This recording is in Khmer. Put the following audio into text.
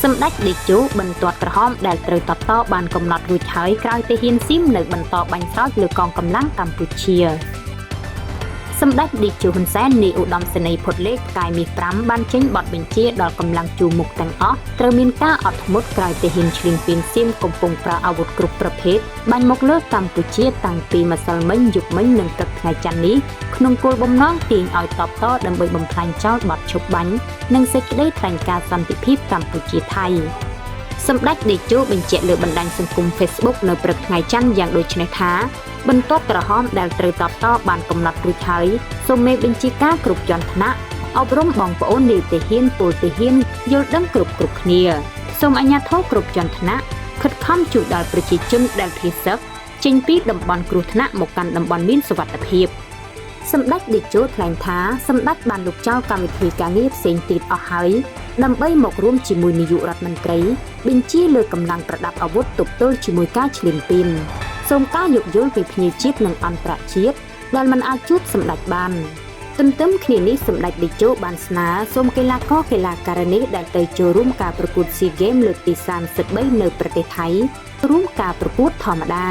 សម្ដេចតេជោបន្ទាត់ក្រហមដែលត្រូវតបតបានកំណត់រួចហើយក្រោយទៅហ៊ានស៊ីមនៅបន្តបាញ់ស្រោចលើកងកម្លាំងកម្ពុជាសម្ដេចតេជោហ៊ុនសែននាយឧត្តមសេនីយ៍ភុតលេខផ្កាយមាស5បានចេញបទបញ្ជាដល់កម្លាំងជួរមុខទាំងអស់ត្រូវមានការអត់ធ្មត់ក្រោយទៅហ៊ានឈ្លានពានសៀមកំពុងប្រើអាវុធគ្រប់ប្រភេទបាញ់មកលើកម្ពុជាតាំងពីម្សិលមិញយប់មិញនិងព្រឹកថ្ងៃច័ន្ទនេះក្នុងគោលបំណងទាញឲ្យតបតដើម្បីបំផ្លាញចោលបទឈប់បាញ់និងសេចក្តីថ្លែងការណ៍សន្តិភាពកម្ពុជាថៃសម្ដេចតេជោបញ្ជាក់លើបណ្ដាញសង្គម Facebook នៅព្រឹកថ្ងៃច័ន្ទយ៉ាងដូចនេះថាបន្ទាត់ក្រហមដែលត្រូវតបតបានកំណត់រួចហើយសូមមេបញ្ជាការគ្រប់ជាន់ថ្នាក់អប់រំបងប្អូននាយទាហានពលទាហានយល់ដឹងគ្រប់គ្នាសូមអាជ្ញាធរគ្រប់ជាន់ថ្នាក់ខិតខំជួយដល់ប្រជាជនដែលភៀសសឹកចេញពីតំបន់គ្រោះថ្នាក់មកកាន់តំបន់មានសុវត្ថិភាពសម្ដេចតេជោថ្លែងថាសម្ដេចបានលុបចោលកម្មវិធីការងារផ្សេងទៀតអស់ហើយដើម្បីមករួមជាមួយនាយករដ្ឋមន្ត្រីបញ្ជាលើកម្លាំងប្រដាប់អាវុធទប់ទល់ជាមួយការឈ្លានពានសូមការយោគយល់ពីភ្ញៀវជាតិនិងអន្តរជាតិដែលមិនអាចជួបសម្ដេចបានទន្ទឹមគ្នានេះសម្ដេចតេជោបានស្នើសូមកីឡាករកីឡាការិនីដែលទៅចូលរួមការប្រកួតSEA Gamesលើកទី33នៅប្រទេសថៃរួមការប្រកួតធម្មតា